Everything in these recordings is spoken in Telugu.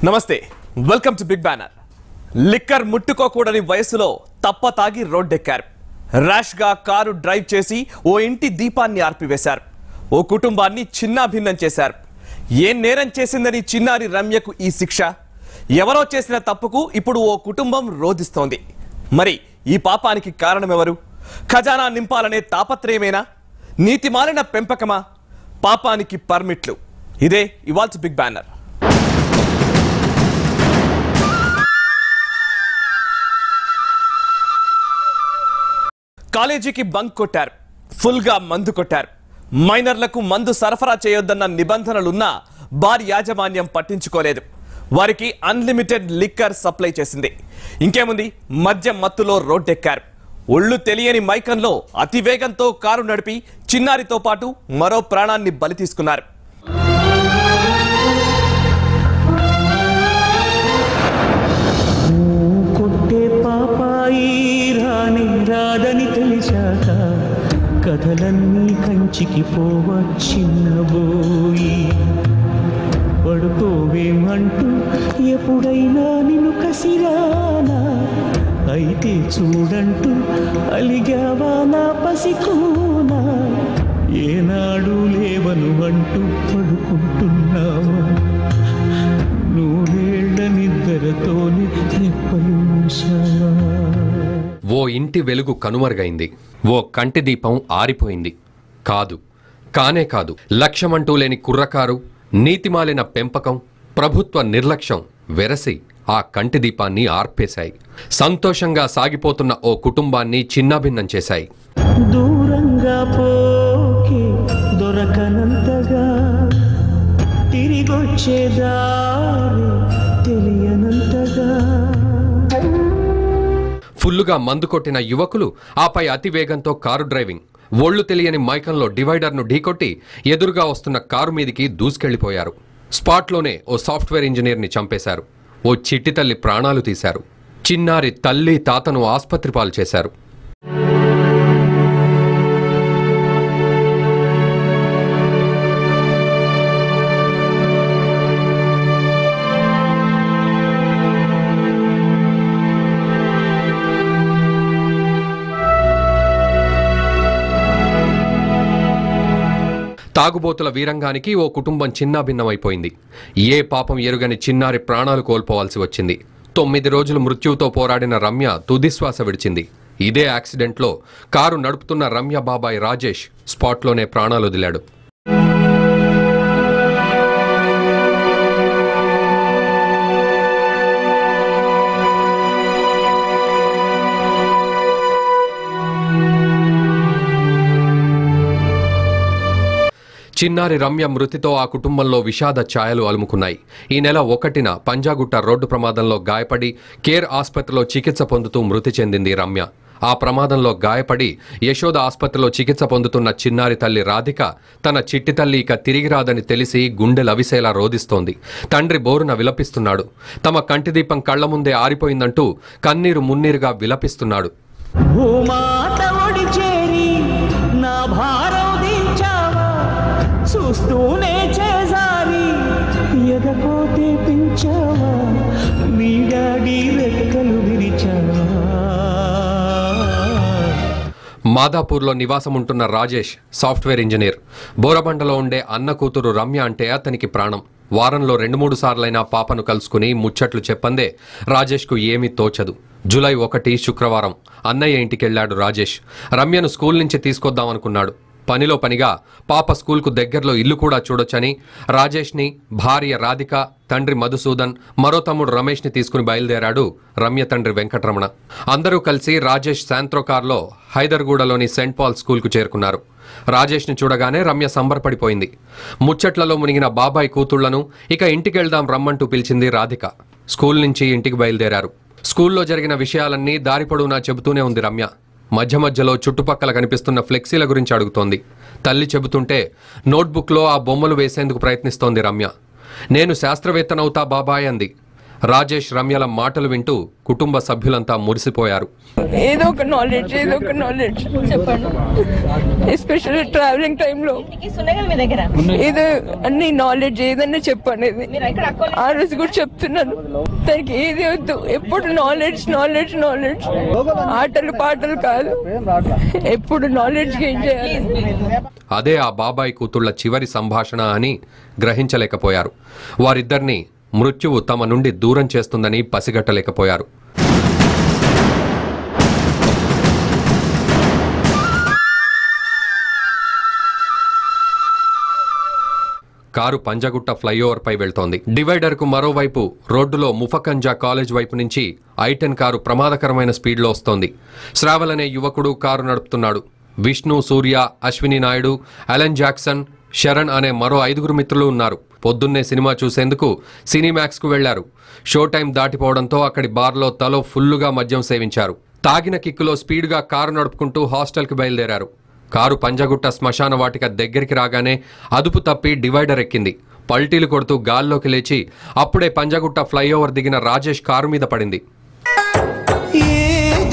నమస్తే welcome to Big Banner. Liquor ముట్టుకోకూడని వయసులో తప్ప తాగి రోడ్డెక్కారు. ర్యాష్ గా కారు డ్రైవ్ చేసి ఓ ఇంటి దీపాన్ని ఆర్పివేశారు. ఓ కుటుంబాన్ని చిన్నాభిన్నం చేశారు. ఏం నేరం చేసిందని చిన్నారి రమ్యకు ఈ శిక్ష? ఎవరో చేసిన తప్పుకు ఇప్పుడు ఓ కుటుంబం రోధిస్తోంది. మరి ఈ పాపానికి కారణమెవరు? ఖజానా నింపాలనే తాపత్రయమేనా? నీతిమాలిన పెంపకమా? పాపానికి పర్మిట్లు? ఇదే ఇవాల్టి బిగ్ బ్యానర్. కాలేజీకి బంక్ కొట్టారు, ఫుల్గా మందు కొట్టారు. మైనర్లకు మందు సరఫరా చేయొద్దన్న నిబంధనలున్నా బార్ యాజమాన్యం పట్టించుకోలేదు. వారికి అన్లిమిటెడ్ లిక్కర్ సప్లై చేసింది. ఇంకేముంది, మద్యం మత్తులో రోడ్డెక్కారు. ఒళ్ళు తెలియని మైకంలో అతివేగంతో కారు నడిపి చిన్నారితో పాటు మరో ప్రాణాన్ని బలి తీసుకున్నారు. రాదని తెలిసాక కథలన్నీ కంచికి పోవచ్చిన్నబోయి పడుకోవేమంటూ ఎప్పుడైనా నిన్ను కసిరానా, అయితే చూడంటూ అలిగావా నా పసికూనా, ఏనాడు లేవను అంటూ పడుకుంటున్నావా, నూరేళ్ల నిద్రతోని రెప్పలు మూసావా. ఓ ఇంటి వెలుగు కనుమరుగైంది. ఓ కంటి దీపం ఆరిపోయింది. కానే కాదు, లక్ష్యమంటూ లేని కుర్రకారు, నీతిమాలిన పెంపకం, ప్రభుత్వ నిర్లక్ష్యం వెరసి ఆ కంటి దీపాన్ని ఆర్పేశాయి. సంతోషంగా సాగిపోతున్న ఓ కుటుంబాన్ని చిన్నాభిన్నం చేశాయి. దూరంగా పోకే దొరకనంతగా, తిరిగొచ్చేదారి తెలియనంతగా. ఫుల్లుగా మందు కొట్టిన యువకులు ఆపై అతివేగంతో కారు డ్రైవింగ్, ఒళ్ళు తెలియని మైకంలో డివైడర్ను ఢీకొట్టి ఎదురుగా వస్తున్న కారు మీదికి దూసుకెళ్లిపోయారు. స్పాట్లోనే ఓ సాఫ్ట్వేర్ ఇంజనీర్ని చంపేశారు. ఓ చిట్టి తల్లి ప్రాణాలు తీశారు. చిన్నారి తల్లి తాతను ఆస్పత్రి పాలు చేశారు. తాగుబోతుల వీరంగానికి ఓ కుటుంబం చిన్నాభిన్నమైపోయింది. ఏ పాపం ఎరుగని చిన్నారి ప్రాణాలు కోల్పోవాల్సి వచ్చింది. 9 రోజులు మృత్యువుతో పోరాడిన రమ్య తుదిశ్వాస విడిచింది. ఇదే యాక్సిడెంట్లో కారు నడుపుతున్న రమ్య బాబాయ్ రాజేష్ స్పాట్లోనే ప్రాణాలు వదిలాడు. చిన్నారి రమ్య మృతితో ఆ కుటుంబంలో విషాద ఛాయలు అలుముకున్నాయి. ఈ నెల 1న పంజాగుట్ట రోడ్డు ప్రమాదంలో గాయపడి కేర్ ఆసుపత్రిలో చికిత్స పొందుతూ మృతి చెందింది రమ్య. ఆ ప్రమాదంలో గాయపడి యశోద ఆసుపత్రిలో చికిత్స పొందుతున్న చిన్నారి తల్లి రాధిక తన చిట్టి తల్లి ఇక తిరిగి రాదని తెలిసి గుండె లవిసేలా రోదిస్తోంది. తండ్రి బోరున విలపిస్తున్నాడు. తమ కంటిదీపం కళ్ల ముందే ఆరిపోయిందంటూ కన్నీరు మున్నీరుగా విలపిస్తున్నాడు. చూస్తూనే చేసారి ఎదపోతే పెంచావా, నీ డాడీ రెక్కలు విరిచావా. మాదాపూర్లో నివాసముంటున్న రాజేష్ సాఫ్ట్వేర్ ఇంజనీర్. బోరబండలో ఉండే అన్న కూతురు రమ్య అంటే అతనికి ప్రాణం. వారంలో 2-3 సార్లైనా పాపను కలుసుకుని ముచ్చట్లు చెప్పందే రాజేష్కు ఏమీ తోచదు. జూలై 1 శుక్రవారం అన్నయ్య ఇంటికెళ్లాడు రాజేష్. రమ్యను స్కూల్ నుంచి తీసుకొద్దామనుకున్నాడు. పనిలో పనిగా పాప స్కూల్కు దగ్గరలో ఇల్లు కూడా చూడొచ్చని రాజేష్ని, భార్య రాధిక, తండ్రి మధుసూదన్, మరో తమ్ముడు రమేష్ని తీసుకుని బయలుదేరాడు రమ్య తండ్రి వెంకటరమణ. అందరూ కలిసి రాజేష్ శాంత్రో కార్లో హైదర్గూడలోని సెయింట్ పాల్ స్కూల్కు చేరుకున్నారు. రాజేష్ని చూడగానే రమ్య సంబరపడిపోయింది. ముచ్చట్లలో మునిగిన బాబాయ్ కూతుళ్లను ఇక ఇంటికెళ్దాం రమ్మంటూ పిలిచింది రాధిక. స్కూల్ నుంచి ఇంటికి బయలుదేరారు. స్కూల్లో జరిగిన విషయాలన్నీ దారి పొడవునా చెబుతూనే ఉంది రమ్య. మధ్య మధ్యలో చుట్టుపక్కల కనిపిస్తున్న ఫ్లెక్సీల గురించి అడుగుతోంది. తల్లి చెబుతుంటే నోట్బుక్లో ఆ బొమ్మలు వేసేందుకు ప్రయత్నిస్తోంది రమ్య. నేను శాస్త్రవేత్తనవుతా బాబాయ్ అంది. రాజేష్ రమ్యల మాటలు వింటూ కుటుంబ సభ్యులంతా మురిసిపోయారు. ఏదో ఒక నాలెడ్జ్ చెప్పండి, ఎస్పెషల్లీ ట్రావెలింగ్ టైంలో ఏదో అన్ని నాలెడ్జ్ ఏదన్నా చెప్పండి. ఆ రోజు కూడా చెప్తున్నాను, దానికి ఏది వద్దు, ఎప్పుడు నాలెడ్జ్ నాలెడ్జ్ నాలెడ్జ్, ఆటలు పాటలు కాదు, ఎప్పుడు నాలెడ్జ్ గెయిన్ చేయాలి. అదే ఆ బాబాయ్ కూతుళ్ల చివరి సంభాషణ అని గ్రహించలేకపోయారు. వారిద్దరినీ మృత్యువు తమ నుండి దూరం చేస్తుందని పసిగట్టలేకపోయారు. కారు పంజగుట్ట ఫ్లైఓవర్ పై వెళ్తోంది. డివైడర్ కు మరోవైపు రోడ్డులో ముఫకంజా కాలేజ్ వైపు నుంచి I-10 కారు ప్రమాదకరమైన స్పీడ్లో వస్తోంది. శ్రావల్ అనే యువకుడు కారు నడుపుతున్నాడు. విష్ణు, సూర్య, అశ్విని నాయుడు, అలెన్ జాక్సన్, శరణ్ అనే మరో 5 మిత్రులు ఉన్నారు. పొద్దున్నే సినిమా చూసేందుకు సినీమాక్స్ కు వెళ్లారు. షో టైం దాటిపోవడంతో అక్కడి బార్లో తలో ఫుల్లుగా మద్యం సేవించారు. తాగిన కిక్కులో స్పీడ్గా కారు నడుపుకుంటూ హాస్టల్కి బయలుదేరారు. కారు పంజగుట్ట శ్మశాన వాటిక దగ్గరికి రాగానే అదుపు తప్పి డివైడర్ ఎక్కింది. పల్టీలు కొడుతూ గాల్లోకి లేచి అప్పుడే పంజగుట్ట ఫ్లైఓవర్ దిగిన రాజేష్ కారు మీద పడింది. ఏ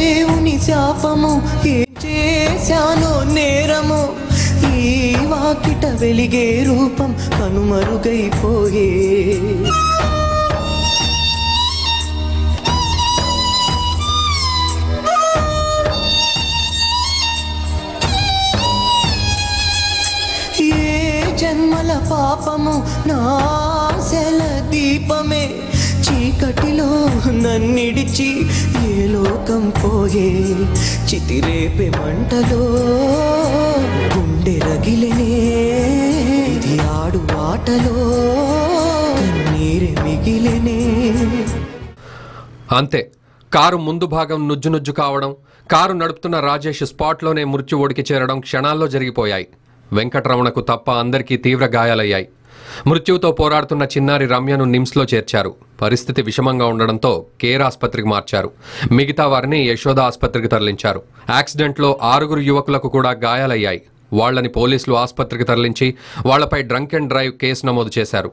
దేవుని శాపము, ఏ చేశానో నేరము, ఈ వాకిట వెలిగే రూపం కనుమరుగైపోయే. జన్మల పాపము నాశల దీపమే, చీకటిలో నన్నిడిచి ఏ లోకం పోయే. చితిరేపే మంటలో గుండె రగిలనే, ఇది ఆడు ఆటలో కన్నీరే మిగిలనే. అంతే, కారు ముందు భాగం నుజ్జు కావడం, కారు నడుపుతున్న రాజేష్ స్పాట్లోనే మృత్యు ఒడికి చేరడం క్షణాల్లో జరిగిపోయాయి. వెంకటరమణకు తప్ప అందరికీ తీవ్ర గాయాలయ్యాయి. మృత్యువుతో పోరాడుతున్న చిన్నారి రమ్యను నిమ్స్లో చేర్చారు. పరిస్థితి విషమంగా ఉండడంతో కేర్ ఆసుపత్రికి మార్చారు. మిగతా వారిని యశోద ఆసుపత్రికి తరలించారు. యాక్సిడెంట్లో 6 యువకులకు కూడా గాయాలయ్యాయి. వాళ్లని పోలీసులు ఆసుపత్రికి తరలించి వాళ్లపై డ్రంక్ అండ్ డ్రైవ్ కేసు నమోదు చేశారు.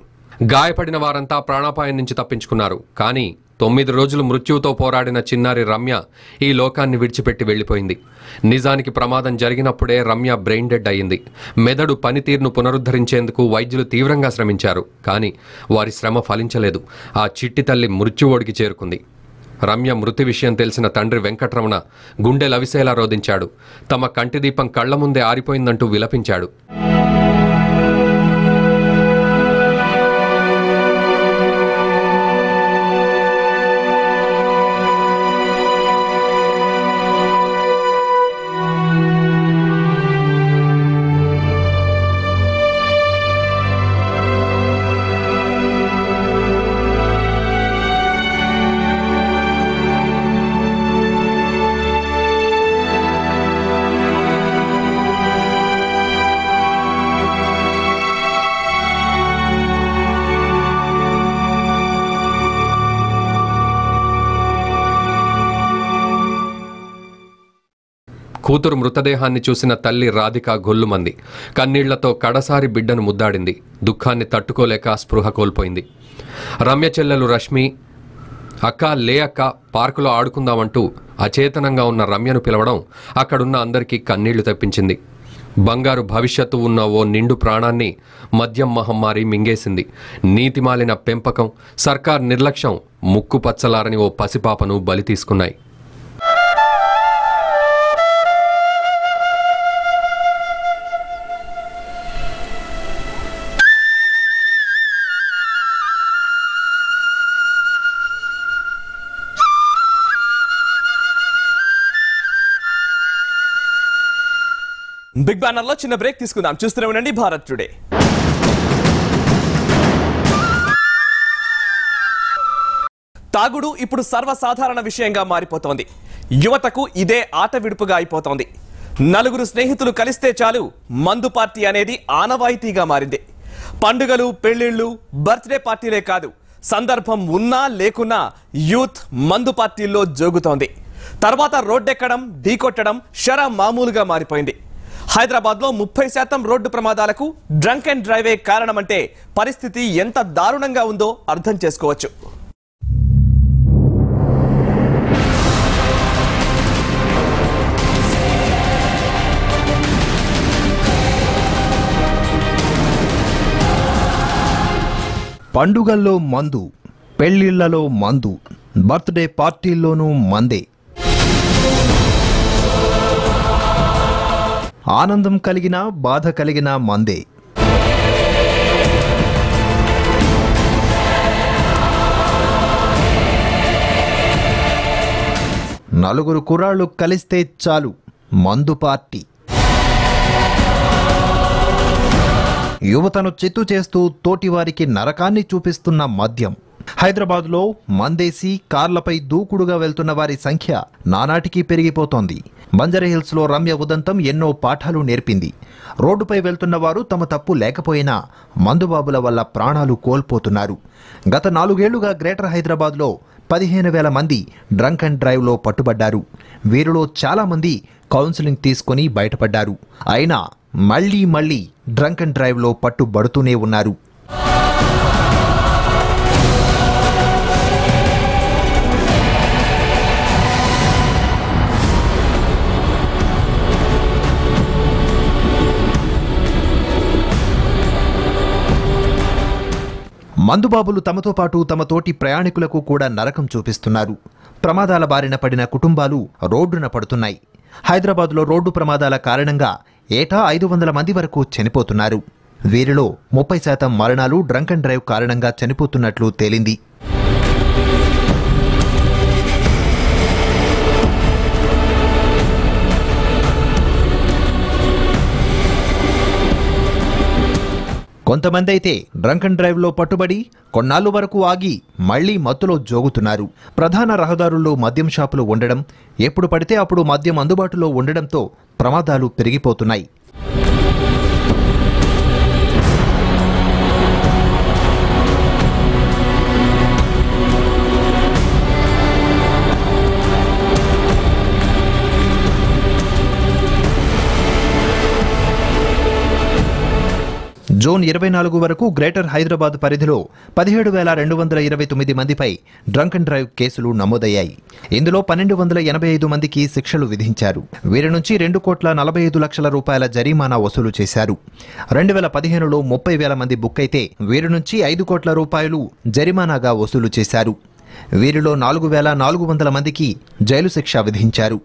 గాయపడిన వారంతా ప్రాణాపాయం నుంచి తప్పించుకున్నారు. కానీ 9 రోజులు మృత్యువుతో పోరాడిన చిన్నారి రమ్య ఈ లోకాన్ని విడిచిపెట్టి వెళ్లిపోయింది. నిజానికి ప్రమాదం జరిగినప్పుడే రమ్య బ్రెయిన్ డెడ్ అయింది. మెదడు పనితీరును పునరుద్ధరించేందుకు వైద్యులు తీవ్రంగా శ్రమించారు. కానీ వారి శ్రమ ఫలించలేదు. ఆ చిట్టి తల్లి మృత్యువోడికి చేరుకుంది. రమ్య మృతి విషయం తెలిసిన తండ్రి వెంకటరమణ గుండె లవిసేలా రోదించాడు. తమ కంటిదీపం కళ్ల ముందే ఆరిపోయిందంటూ విలపించాడు. కూతురు మృతదేహాన్ని చూసిన తల్లి రాధిక గొల్లుమంది. కన్నీళ్లతో కడసారి బిడ్డను ముద్దాడింది. దుఃఖాన్ని తట్టుకోలేక స్పృహ కోల్పోయింది. రమ్య చెల్లెలు రష్మి, అక్క లే అక్క, పార్కులో ఆడుకుందామంటూ అచేతనంగా ఉన్న రమ్యను పిలవడం అక్కడున్న అందరికీ కన్నీళ్లు తెప్పించింది. బంగారు భవిష్యత్తు ఉన్న ఓ నిండు ప్రాణాన్ని మద్యం మహమ్మారి మింగేసింది. నీతిమాలిన పెంపకం, సర్కార్ నిర్లక్ష్యం ముక్కు పచ్చలారని ఓ పసిపాపను బలి తీసుకున్నాయి. బిగ్ బ్యానర్ లో చిన్న బ్రేక్ తీసుకుందాం. చూస్తూనే ఉండండి భారత్ టుడే. తాగుడు ఇప్పుడు సర్వసాధారణ విషయంగా మారిపోతోంది. యువతకు ఇదే ఆట విడుపుగా అయిపోతోంది. 4 స్నేహితులు కలిస్తే చాలు మందు పార్టీ అనేది ఆనవాయితీగా మారింది. పండుగలు, పెళ్లిళ్లు, బర్త్డే పార్టీలే కాదు, సందర్భం ఉన్నా లేకున్నా యూత్ మందు పార్టీల్లో జోగుతోంది. తర్వాత రోడ్డెక్కడం, ఢీకొట్టడం షరా మామూలుగా మారిపోయింది. హైదరాబాద్ లో 30% రోడ్డు ప్రమాదాలకు డ్రంక్ అండ్ డ్రైవే కారణమంటే పరిస్థితి ఎంత దారుణంగా ఉందో అర్థం చేసుకోవచ్చు. పండుగల్లో మందు, పెళ్లిళ్లలో మందు, బర్త్డే పార్టీల్లోనూ మందే. ఆనందం కలిగినా బాధ కలిగినా మందే. నలుగురు కుర్రాళ్ళు కలిస్తే చాలు మందు పార్టీ. యువతను చిత్తు చేస్తూ తోటివారికి నరకాన్ని చూపిస్తున్న మద్యం. హైదరాబాద్లో మందేసి కార్లపై దూకుడుగా వెళ్తున్న వారి సంఖ్య నానాటికి పెరిగిపోతోంది. బంజారాహిల్స్లో రమ్య ఉదంతం ఎన్నో పాఠాలు నేర్పింది. రోడ్డుపై వెళ్తున్న వారు తమ తప్పు లేకపోయినా మందుబాబుల వల్ల ప్రాణాలు కోల్పోతున్నారు. గత 4 ఏళ్లుగా గ్రేటర్ హైదరాబాద్లో 15,000 మంది డ్రంక్ అండ్ డ్రైవ్లో పట్టుబడ్డారు. వీరిలో చాలామంది కౌన్సిలింగ్ తీసుకుని బయటపడ్డారు. అయినా మళ్లీ డ్రంక్ అండ్ డ్రైవ్లో పట్టుబడుతూనే ఉన్నారు. మందుబాబులు తమతో పాటు తమ తోటి ప్రయాణికులకు కూడా నరకం చూపిస్తున్నారు. ప్రమాదాల బారిన పడిన కుటుంబాలు రోడ్డున పడుతున్నాయి. హైదరాబాద్లో రోడ్డు ప్రమాదాల కారణంగా ఏటా 500 మంది వరకు చనిపోతున్నారు. వీరిలో 30% మరణాలు డ్రంక్ అండ్ డ్రైవ్ కారణంగా చనిపోతున్నట్లు తేలింది. కొంతమంది అయితే డ్రంక్ అండ్ డ్రైవ్లో పట్టుబడి కొన్నాళ్ళు వరకు ఆగి మళ్లీ మత్తులో జోగుతున్నారు. ప్రధాన రహదారుల్లో మద్యం షాపులు ఉండడం, ఎప్పుడు పడితే అప్పుడు మద్యం అందుబాటులో ఉండడంతో ప్రమాదాలు పెరిగిపోతున్నాయి. జూన్ 24 వరకు గ్రేటర్ హైదరాబాద్ పరిధిలో 17,229 మందిపై డ్రంక్ అండ్ డ్రైవ్ కేసులు నమోదయ్యాయి. ఇందులో 1,285 మందికి శిక్షలు విధించారు. వీరి నుంచి 2,45 లక్షల రూపాయల జరిమానా వసూలు చేశారు. 2015లో 30,000 మంది బుక్ అయితే వీరి నుంచి 5 కోట్ల రూపాయలు జరిమానాగా వసూలు చేశారు. వీరిలో 4,400 మందికి జైలు శిక్ష విధించారు.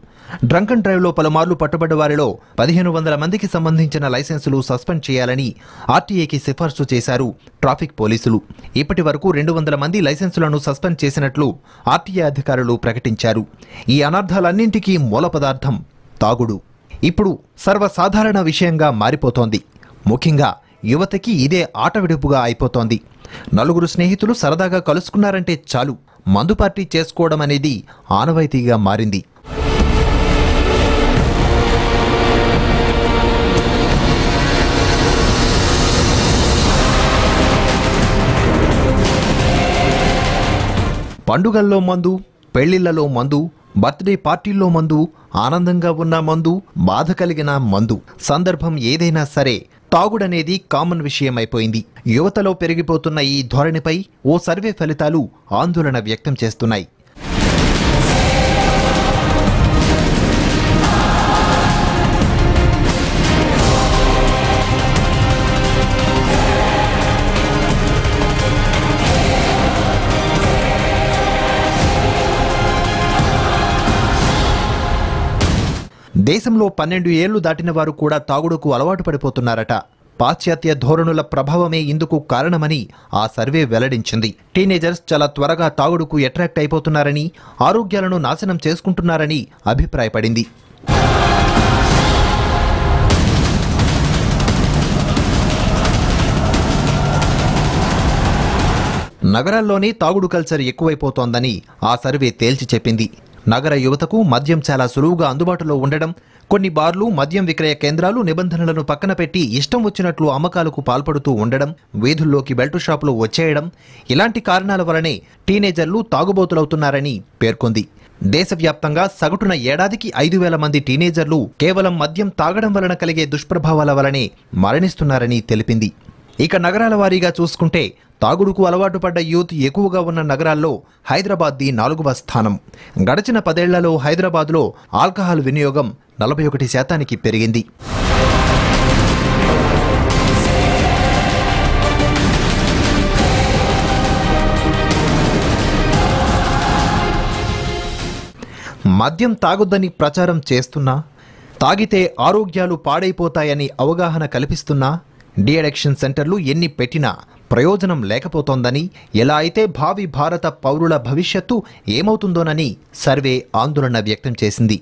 డ్రంక్ అండ్ డ్రైవ్లో పలుమార్లు పట్టుబడ్డ వారిలో 1,500 మందికి సంబంధించిన లైసెన్సులు సస్పెండ్ చేయాలని ఆర్టీఏకి సిఫార్సు చేశారు ట్రాఫిక్ పోలీసులు. ఇప్పటి వరకు 200 మంది లైసెన్సులను సస్పెండ్ చేసినట్లు ఆర్టీఏ అధికారులు ప్రకటించారు. ఈ అనర్థాలన్నింటికీ మూల పదార్థం తాగుడు. ఇప్పుడు సర్వసాధారణ విషయంగా మారిపోతోంది. ముఖ్యంగా యువతకి ఇదే ఆటవిడుపుగా అయిపోతోంది. నలుగురు స్నేహితులు సరదాగా కలుసుకున్నారంటే చాలు మందు పార్టీ చేసుకోవడం అనేది ఆనవాయితీగా మారింది. పండుగల్లో మందు, పెళ్లిళ్లలో మందు, బర్త్డే పార్టీల్లో మందు, ఆనందంగా ఉన్న మందు, బాధ కలిగిన మందు, సందర్భం ఏదైనా సరే తాగుడనేది కామన్ విషయమైపోయింది. యువతలో పెరిగిపోతున్న ఈ ధోరణిపై ఓ సర్వే ఫలితాలు ఆందోళన వ్యక్తం చేస్తున్నాయి. దేశంలో 12 ఏళ్లు దాటిన వారు కూడా తాగుడుకు అలవాటు పడిపోతున్నారట. పాశ్చాత్య ధోరణుల ప్రభావమే ఇందుకు కారణమని ఆ సర్వే వెల్లడించింది. టీనేజర్స్ చాలా త్వరగా తాగుడుకు అట్రాక్ట్ అయిపోతున్నారని, ఆరోగ్యాలను నాశనం చేసుకుంటున్నారని అభిప్రాయపడింది. నగరాల్లోనే తాగుడు కల్చర్ ఎక్కువైపోతోందని ఆ సర్వే తేల్చి చెప్పింది. నగర యువతకు మద్యం చాలా సులువుగా అందుబాటులో ఉండడం, కొన్ని బార్లు, మద్యం విక్రయ కేంద్రాలు నిబంధనలను పక్కన పెట్టి ఇష్టం వచ్చినట్లు అమ్మకాలకు పాల్పడుతూ ఉండడం, వీధుల్లోకి బెల్టు షాపులు వచ్చేయడం, ఇలాంటి కారణాల వలనే టీనేజర్లు తాగుబోతులవుతున్నారని పేర్కొంది. దేశవ్యాప్తంగా సగటున ఏడాదికి 5,000 మంది టీనేజర్లు కేవలం మద్యం తాగడం వలన కలిగే దుష్ప్రభావాల వలనే మరణిస్తున్నారని తెలిపింది. ఇక నగరాల వారీగా చూసుకుంటే తాగుడుకు అలవాటు పడ్డ యూత్ ఎక్కువగా ఉన్న నగరాల్లో హైదరాబాద్ది 4వ స్థానం. గడిచిన 10 ఏళ్లలో హైదరాబాద్లో ఆల్కహాల్ వినియోగం 41% పెరిగింది. మద్యం తాగొద్దని ప్రచారం చేస్తున్నా, తాగితే ఆరోగ్యాలు పాడైపోతాయని అవగాహన కల్పిస్తున్నా, డి అడిక్షన్ సెంటర్లు ఎన్ని పెట్టినా ప్రయోజనం లేకపోతోందని, ఎలా అయితే భావి భారత పౌరుల భవిష్యత్తు ఏమవుతుందోనని సర్వే ఆందోళన వ్యక్తం చేసింది.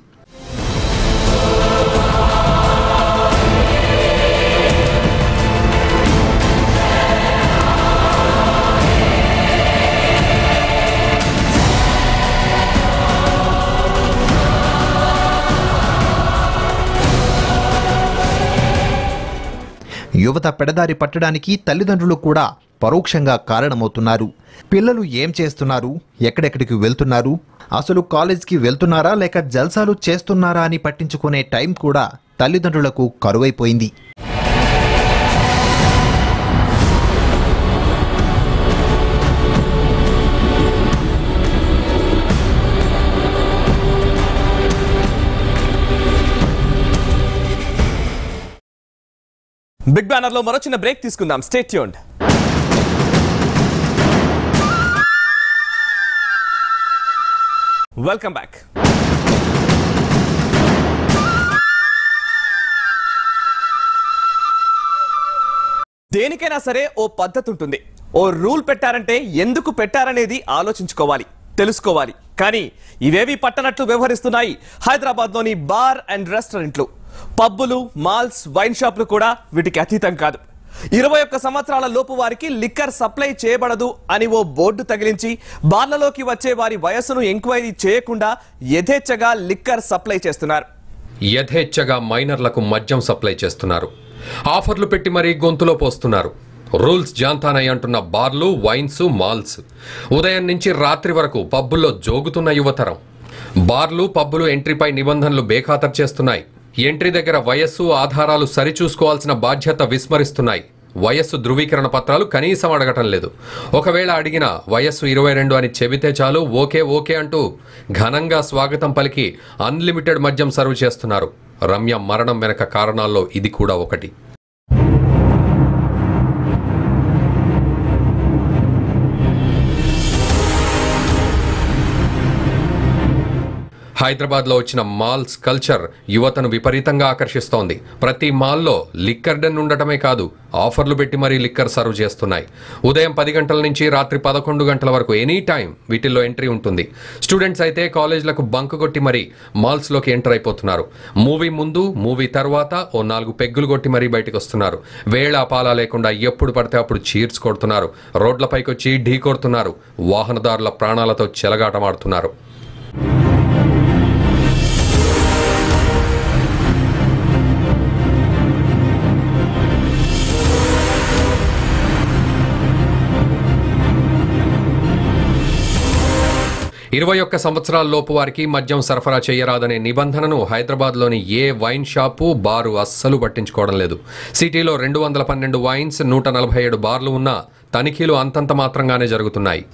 యువత పెడదారి పట్టడానికి తల్లిదండ్రులు కూడా పరోక్షంగా కారణమవుతున్నారు. పిల్లలు ఏం చేస్తున్నారు, ఎక్కడెక్కడికి వెళ్తున్నారు, అసలు కాలేజ్కి వెళ్తున్నారా లేక జల్సాలు చేస్తున్నారా అని పట్టించుకునే టైం కూడా తల్లిదండ్రులకు కరువైపోయింది. బిగ్ బ్యానర్ లో మరో చిన్న బ్రేక్ తీసుకుందాం. Stay tuned. Welcome back. దేనికైనా సరే ఓ పద్ధతి ఉంటుంది. ఓ రూల్ పెట్టారంటే ఎందుకు పెట్టారనేది ఆలోచించుకోవాలి, తెలుసుకోవాలి. కానీ ఇవేవి పట్టనట్లు వ్యవహరిస్తున్నాయి హైదరాబాద్లోని బార్ అండ్ రెస్టారెంట్లు. పబ్బులు, మాల్స్, వైన్ షాపులు కూడా వీటికి అతీతం కాదు. 21 సంవత్సరాల లోపు వారికి లిక్కర్ సప్లై చేయబడదు అని ఓ బోర్డు తగిలించి బార్లలోకి వచ్చే వారి వయస్సును ఎంక్వైరీ చేయకుండా యథేచ్ఛగా లిక్కర్ సప్లై చేస్తున్నారు. యథేచ్ఛగా మైనర్లకు మద్యం సప్లై చేస్తున్నారు. ఆఫర్లు పెట్టి మరీ గొంతులో పోస్తున్నారు. రూల్స్ జాంతానై అంటున్న బార్లు, వైన్స్, మాల్స్. ఉదయం నుంచి రాత్రి వరకు పబ్బుల్లో జోగుతున్న యువతరం. బార్లు, పబ్బులు ఎంట్రీపై నిబంధనలు బేఖాతరు చేస్తున్నాయి. ఎంట్రీ దగ్గర వయస్సు, ఆధారాలు సరిచూసుకోవాల్సిన బాధ్యత విస్మరిస్తున్నాయి. వయస్సు ధృవీకరణ పత్రాలు కనీసం అడగటం లేదు. ఒకవేళ అడిగిన వయస్సు 22 అని చెబితే చాలు ఓకే ఓకే అంటూ ఘనంగా స్వాగతం పలికి అన్లిమిటెడ్ మద్యం సర్వ్ చేస్తున్నారు. రమ్య మరణం వెనక కారణాల్లో ఇది కూడా ఒకటి. హైదరాబాద్లో వచ్చిన మాల్స్ కల్చర్ యువతను విపరీతంగా ఆకర్షిస్తోంది. ప్రతి మాల్లో లిక్కర్ డెన్ ఉండటమే కాదు, ఆఫర్లు పెట్టి మరీ లిక్కర్ సర్వ్ చేస్తున్నాయి. ఉదయం 10 గంటల నుంచి రాత్రి 11 గంటల వరకు ఎనీ టైం వీటిల్లో ఎంట్రీ ఉంటుంది. స్టూడెంట్స్ అయితే కాలేజ్లకు బంక్ కొట్టి మరీ మాల్స్లోకి ఎంటర్ అయిపోతున్నారు. మూవీ ముందు, మూవీ తర్వాత ఓ 4 పెగ్గులు కొట్టి మరీ బయటకు వస్తున్నారు. వేళా పాలా లేకుండా ఎప్పుడు పడితే అప్పుడు చీర్స్ కొడుతున్నారు. రోడ్లపైకి వచ్చి ఢీ కొడుతున్నారు. వాహనదారుల ప్రాణాలతో చెలగాటమాడుతున్నారు. ఇరవై 21 సంవత్సరాల లోపు వారికి మద్యం సరఫరా చేయరాదనే నిబంధనను హైదరాబాద్లోని ఏ వైన్ షాపు, బారు అస్సలు పట్టించుకోవడం లేదు. సిటీలో 212 వైన్స్, 147 బార్లు ఉన్నా తనిఖీలు అంతంత మాత్రంగానే జరుగుతున్నాయి.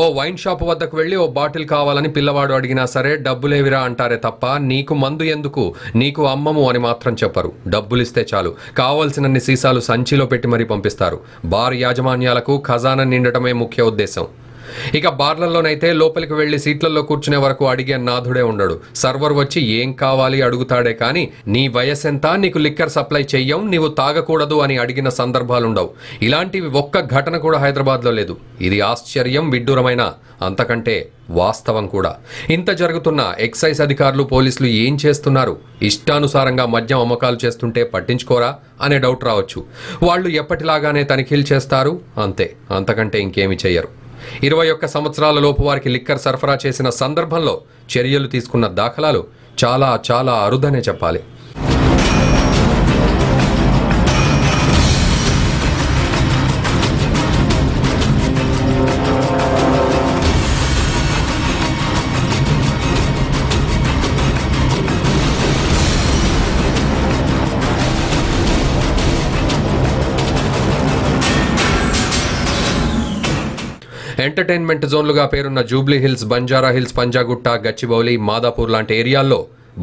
ఓ వైన్ షాప్ వద్దకు వెళ్లి ఓ బాటిల్ కావాలని పిల్లవాడు అడిగినా సరే డబ్బులేవిరా అంటారే తప్ప నీకు మందు ఎందుకు, నీకు అమ్మము అని మాత్రం చెప్పరు. డబ్బులిస్తే చాలు కావాల్సినన్ని సీసాలు సంచిలో పెట్టి మరీ పంపిస్తారు. బార్ యాజమాన్యాలకు ఖజానా నిండటమే ముఖ్య ఉద్దేశం. ఇక బార్లలోనైతే లోపలికి వెళ్లి సీట్లలో కూర్చునే వరకు అడిగే నాథుడే ఉండడు. సర్వర్ వచ్చి ఏం కావాలి అడుగుతాడే కానీ నీ వయసెంత, నీకు లిక్కర్ సప్లై చెయ్యం, నీవు తాగకూడదు అని అడిగిన సందర్భాలుండవు. ఇలాంటివి ఒక్క ఘటన కూడా హైదరాబాద్లో లేదు. ఇది ఆశ్చర్యం, విడ్డూరమైన అంతకంటే వాస్తవం కూడా. ఇంత జరుగుతున్న ఎక్సైజ్ అధికారులు, పోలీసులు ఏం చేస్తున్నారు? ఇష్టానుసారంగా మద్యం అమ్మకాలు చేస్తుంటే పట్టించుకోరా అనే డౌట్ రావచ్చు. వాళ్ళు ఎప్పటిలాగానే తనిఖీలు చేస్తారు, అంతే, అంతకంటే ఇంకేమీ చెయ్యరు. 21 సంవత్సరాల లోపు వారికి లిక్కర్ సరఫరా చేసిన సందర్భంలో చర్యలు తీసుకున్న దాఖలాలు చాలా చాలా అరుదనే చెప్పాలి. ఎంటర్టైన్మెంట్ జోన్లుగా పేరున్న Jubilee hills, Banjara hills, Panjagutta, Gachibowli, Madhapur లాంటి ఏరియాల్లో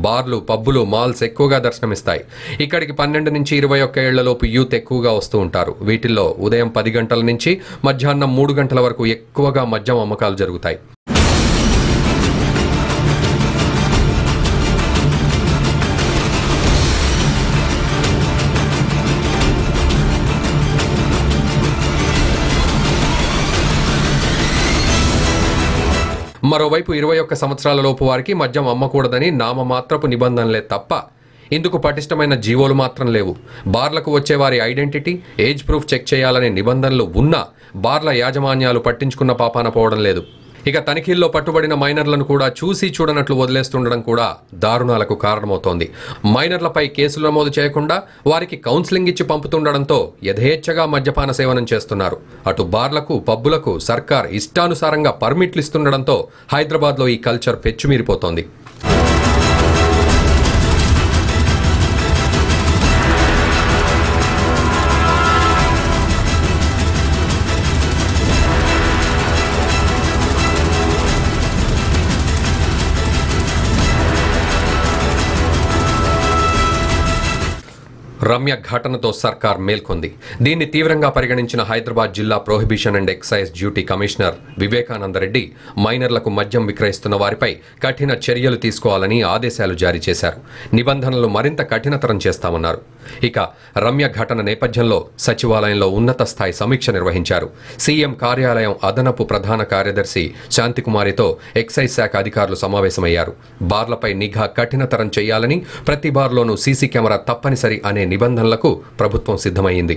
బార్లు, పబ్బులు, మాల్స్ ఎక్కువగా దర్శనమిస్తాయి. ఇక్కడికి 12 నుంచి 21 ఏళ్లలోపు యూత్ ఎక్కువగా వస్తూ ఉంటారు. వీటిల్లో ఉదయం 10 గంటల నుంచి మధ్యాహ్నం 3 గంటల వరకు ఎక్కువగా మద్యం అమ్మకాలు జరుగుతాయి. మరోవైపు 21 సంవత్సరాల లోపు వారికి మద్యం అమ్మకూడదని నామమాత్రపు నిబంధనలే తప్ప ఇందుకు పటిష్టమైన జీవోలు మాత్రం లేవు. బార్లకు వచ్చే వారి ఐడెంటిటీ, ఏజ్ ప్రూఫ్ చెక్ చేయాలనే నిబంధనలు ఉన్నా బార్ల యాజమాన్యాలు పట్టించుకున్న పాపాన పోవడం లేదు. ఇక తనిఖీల్లో పట్టుబడిన మైనర్లను కూడా చూసి చూడనట్లు వదిలేస్తుండడం కూడా దారుణాలకు కారణమవుతోంది. మైనర్లపై కేసులు నమోదు చేయకుండా వారికి కౌన్సిలింగ్ ఇచ్చి పంపుతుండడంతో యథేచ్ఛగా మద్యపాన సేవనం చేస్తున్నారు. అటు బార్లకు, పబ్బులకు సర్కార్ ఇష్టానుసారంగా పర్మిట్లు ఇస్తుండడంతో హైదరాబాద్లో ఈ కల్చర్ పెచ్చుమీరిపోతోంది. రమ్య ఘటనతో సర్కార్ మేల్కొంది. దీన్ని తీవ్రంగా పరిగణించిన హైదరాబాద్ జిల్లా prohibition and excise duty commissioner Vivekananda Reddy మైనర్లకు మద్యం విక్రయిస్తున్న వారిపై కఠిన చర్యలు తీసుకోవాలని ఆదేశాలు జారీ చేశారు. నిబంధనలు మరింత కఠినతరం చేస్తామన్నారు. ఇక రమ్య ఘటన నేపథ్యంలో సచివాలయంలో ఉన్నత స్థాయి సమీక్ష నిర్వహించారు. సీఎం కార్యాలయం అదనపు ప్రధాన కార్యదర్శి శాంతికుమారితో ఎక్సైజ్ శాఖ అధికారులు సమావేశమయ్యారు. బార్లపై నిఘా కఠినతరం చేయాలని, ప్రతి బార్లోనూ సీసీ కెమెరా తప్పనిసరి అనే నిబంధనలకు ప్రభుత్వం సిద్ధమైంది.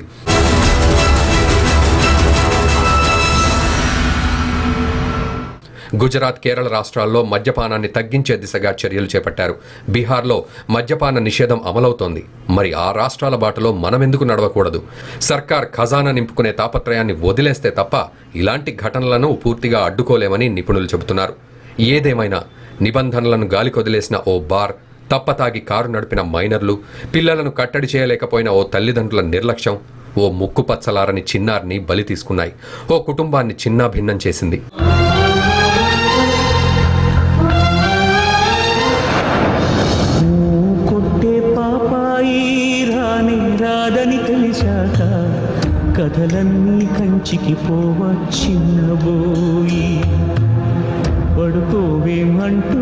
గుజరాత్, కేరళ రాష్ట్రాల్లో మద్యపానాన్ని తగ్గించే దిశగా చర్యలు చేపట్టారు. బీహార్లో మద్యపాన నిషేధం అమలవుతోంది. మరి ఆ రాష్ట్రాల బాటలో మనమెందుకు నడవకూడదు? సర్కార్ ఖజానా నింపుకునే తాపత్రయాన్ని వదిలేస్తే తప్ప ఇలాంటి ఘటనలను పూర్తిగా అడ్డుకోలేమని నిపుణులు చెబుతున్నారు. ఏదేమైనా నిబంధనలను గాలికొదిలేసిన ఓ బార్, తప్పతాగి కారు నడిపిన మైనర్లు, పిల్లలను కట్టడి చేయలేకపోయిన ఓ తల్లిదండ్రుల నిర్లక్ష్యం ఓ ముక్కుపచ్చలారని చిన్నారిని బలి తీసుకున్నాయి. ఓ కుటుంబాన్ని చిన్నాభిన్నం చేసింది. కథలన్నీ కంచికి పోవచ్చినబోయి పడుకోవేమంటూ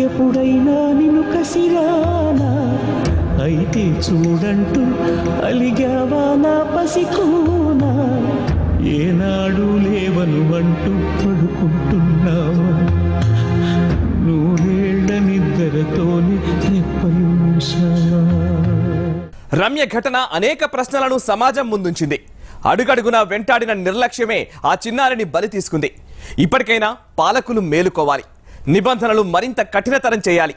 ఎప్పుడైనా నిన్ను కసిరానా, అయితే చూడంటూ అలిగావా నా పసికూనా, ఏనాడు లేవను అంటూ పడుకుంటున్నావా, నూరేళ్ల నిద్రతోని రెప్పలు మూసావా. రమ్య ఘటన అనేక ప్రశ్నలను సమాజం ముందుంచింది. అడుగడుగునా వెంటాడిన నిర్లక్ష్యమే ఆ చిన్నారిని బలి తీసుకుంది. ఇప్పటికైనా పాలకులు మేలుకోవాలి. నిబంధనలు మరింత కఠినతరం చేయాలి.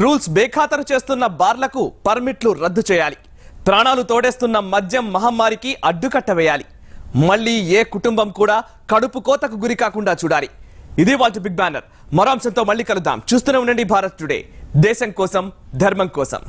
రూల్స్ బేఖాతరు చేస్తున్న బార్లకు పర్మిట్లు రద్దు చేయాలి. ప్రాణాలు తోడేస్తున్న మద్యం మహమ్మారికి అడ్డుకట్ట వేయాలి. మళ్ళీ ఏ కుటుంబం కూడా కడుపు కోతకు గురి కాకుండా చూడాలి. ఇది వాళ్ళ బిగ్ బ్యానర్. మరో అంశంతో మళ్ళీ కలుద్దాం. చూస్తూనే ఉండండి భారత్ టుడే. దేశం కోసం, ధర్మం కోసం.